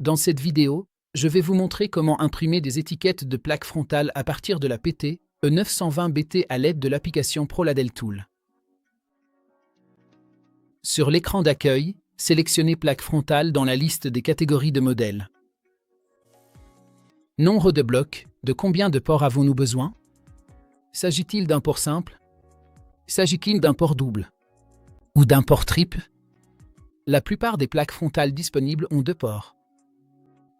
Dans cette vidéo, je vais vous montrer comment imprimer des étiquettes de plaques frontales à partir de la PT E920BT à l'aide de l'application ProLadel Tool. Sur l'écran d'accueil, sélectionnez plaque frontale dans la liste des catégories de modèles. Nombre de blocs, de combien de ports avons-nous besoin? S'agit-il d'un port simple? S'agit-il d'un port double? Ou d'un port triple? La plupart des plaques frontales disponibles ont 2 ports.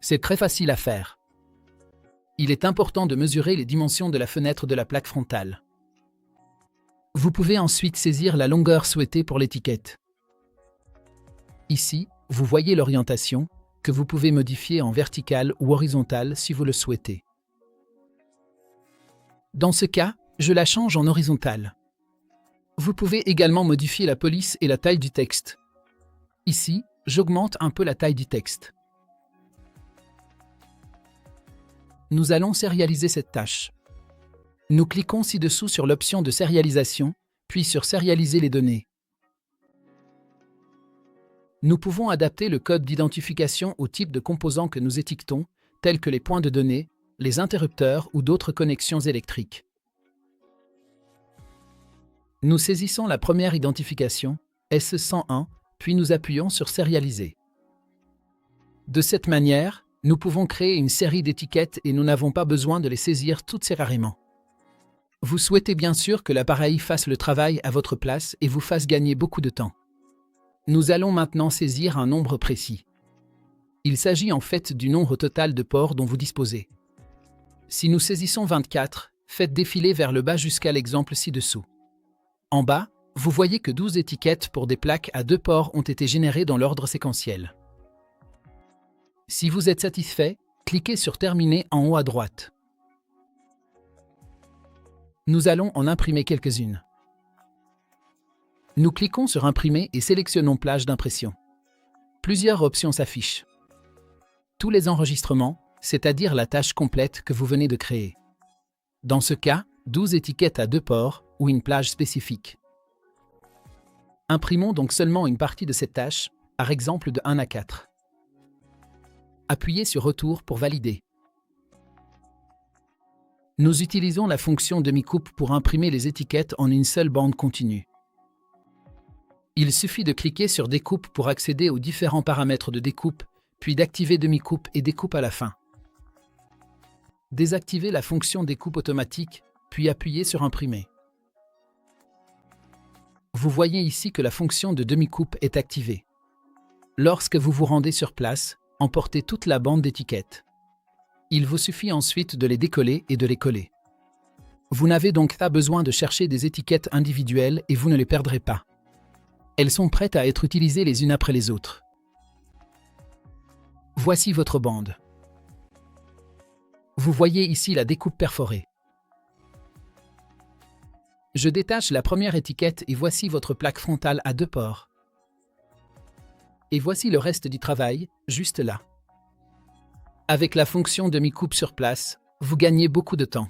C'est très facile à faire. Il est important de mesurer les dimensions de la fenêtre de la plaque frontale. Vous pouvez ensuite saisir la longueur souhaitée pour l'étiquette. Ici, vous voyez l'orientation, que vous pouvez modifier en verticale ou horizontale si vous le souhaitez. Dans ce cas, je la change en horizontale. Vous pouvez également modifier la police et la taille du texte. Ici, j'augmente un peu la taille du texte. Nous allons sérialiser cette tâche. Nous cliquons ci-dessous sur l'option de sérialisation, puis sur Sérialiser les données. Nous pouvons adapter le code d'identification au type de composants que nous étiquetons, tels que les points de données, les interrupteurs ou d'autres connexions électriques. Nous saisissons la première identification, S101, puis nous appuyons sur Sérialiser. De cette manière, nous pouvons créer une série d'étiquettes et nous n'avons pas besoin de les saisir toutes séparément. Vous souhaitez bien sûr que l'appareil fasse le travail à votre place et vous fasse gagner beaucoup de temps. Nous allons maintenant saisir un nombre précis. Il s'agit en fait du nombre total de ports dont vous disposez. Si nous saisissons 24, faites défiler vers le bas jusqu'à l'exemple ci-dessous. En bas, vous voyez que 12 étiquettes pour des plaques à 2 ports ont été générées dans l'ordre séquentiel. Si vous êtes satisfait, cliquez sur Terminer en haut à droite. Nous allons en imprimer quelques-unes. Nous cliquons sur Imprimer et sélectionnons Plage d'impression. Plusieurs options s'affichent. Tous les enregistrements, c'est-à-dire la tâche complète que vous venez de créer. Dans ce cas, 12 étiquettes à 2 ports ou une plage spécifique. Imprimons donc seulement une partie de cette tâche, par exemple de 1 à 4. Appuyez sur Retour pour valider. Nous utilisons la fonction demi-coupe pour imprimer les étiquettes en une seule bande continue. Il suffit de cliquer sur Découpe pour accéder aux différents paramètres de découpe, puis d'activer demi-coupe et découpe à la fin. Désactivez la fonction découpe automatique, puis appuyez sur Imprimer. Vous voyez ici que la fonction de demi-coupe est activée. Lorsque vous vous rendez sur place, emportez toute la bande d'étiquettes. Il vous suffit ensuite de les décoller et de les coller. Vous n'avez donc pas besoin de chercher des étiquettes individuelles et vous ne les perdrez pas. Elles sont prêtes à être utilisées les unes après les autres. Voici votre bande. Vous voyez ici la découpe perforée. Je détache la première étiquette et voici votre plaque frontale à 2 ports. Et voici le reste du travail, juste là. Avec la fonction demi-coupe sur place, vous gagnez beaucoup de temps.